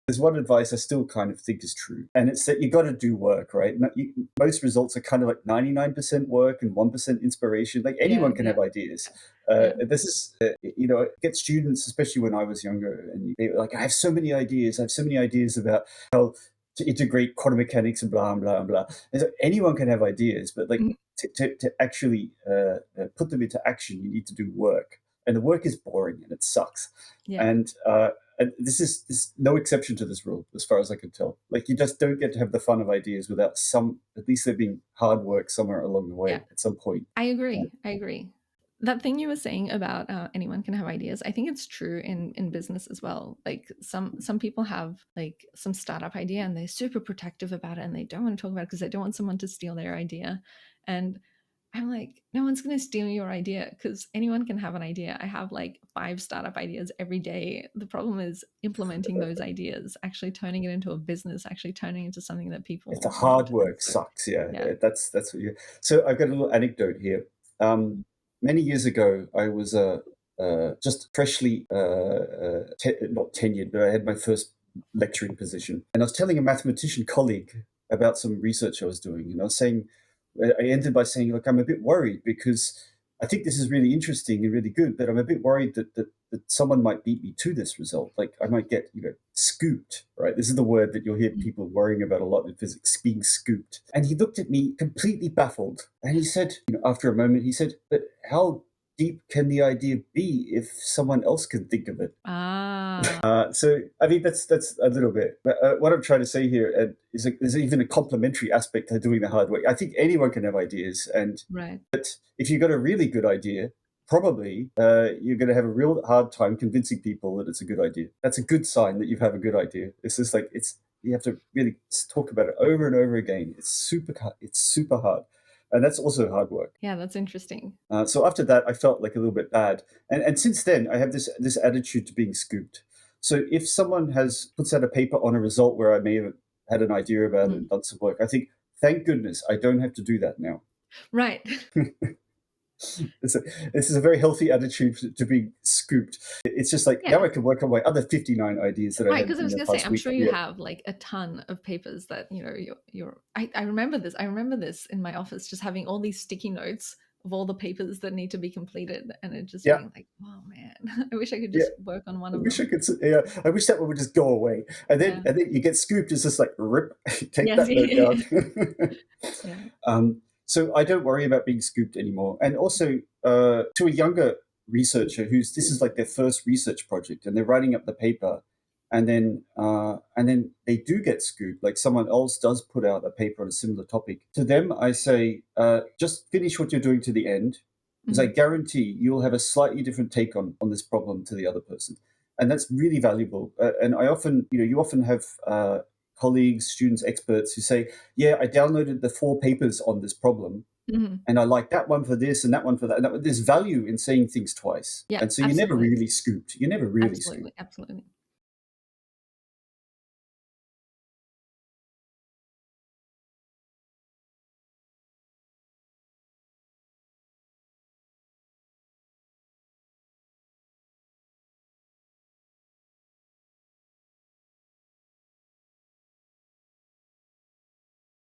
There's one advice I still kind of think is true, and it's that you got to do work, right? Most results are kind of like 99% work and 1% inspiration. Like Yeah, anyone can yeah, have ideas. yeah. This is, get students, especially when I was younger, and they were like, I have so many ideas. I have so many ideas about how to integrate quantum mechanics and blah, blah, blah. And so anyone can have ideas, but like Mhm. to actually put them into action, you need to do work. And the work is boring and it sucks. Yeah. And this no exception to this rule, as far as I can tell. Like you just don't get to have the fun of ideas without at least there being hard work somewhere along the Yeah. way at some point. I agree. I agree. That thing you were saying about anyone can have ideas, I think it's true in business as well. Like some people have like some startup idea and they're super protective about it and they don't want to talk about it because they don't want someone to steal their idea. And I'm like, no one's going to steal your idea because anyone can have an idea. I have like 5 startup ideas every day. The problem is implementing those ideas, actually turning it into a business, actually turning it into something that If the people hard want. And work so, sucks, yeah, yeah. that's what you. So I've got a little anecdote here. Many years ago, I was just freshly not tenured, but I had my first lecturing position, and I was telling a mathematician colleague about some research I was doing, and I ended by saying, "Look, I'm a bit worried because I think this is really interesting and really good, but I'm a bit worried that someone might beat me to this result. Like I might get, scooped, right? This is the word that you'll hear Mm. people worrying about a lot in physics, being scooped." And he looked at me completely baffled. And he said, after a moment, he said, "But how deep can the idea be if someone else can think of it?" Ah, So I mean that's a little bit. But what I'm trying to say here is like, there's even a complementary aspect to doing the hard work. I think anyone can have ideas, and right. if you've got a really good idea, probably you're going to have a real hard time convincing people that it's a good idea. That's a good sign that you have a good idea. It's just like you have to really talk about it over and over again. It's super hard, and that's also hard work. Yeah, that's interesting. So after that, I felt like a little bit bad, and since then, I have this attitude to being scooped. So if someone puts out a paper on a result where I may have had an idea about it Mm. and done some work, I think, thank goodness I don't have to do that now. Right. This is a very healthy attitude to being scooped. It's just like now Yeah. I can work on my other 59 ideas that I Right, had because I in was the gonna say, past I'm week. sure you Yeah, have, like, a ton of papers that, I remember this. I remember this in my office, just having all these sticky notes of all the papers that need to be completed, and it just yeah, being like, "Oh, man, I wish I could yeah. just work on one I of wish I them." could. Yeah, I wish that one would just go away, Yeah. and then you get scooped. It's just like rip, take Yes, that note yeah, down. yeah. So I don't worry about being scooped anymore. And also to a younger researcher this is like their first research project, and they're writing up the paper, and then they do get scooped. Like someone else does put out a paper on a similar topic. To them, I say, just finish what you're doing to the end, because I Mhm. guarantee you'll have a slightly different take on this problem to the other person, and that's really valuable. And I often, you often have colleagues, students, experts who say, "Yeah, I downloaded the 4 papers on this problem, Mhm. and I like that one for this and that one for that." There's value in saying things twice, Yeah, and so you're never absolutely. really scooped. You're never really scooped. Absolutely, absolutely.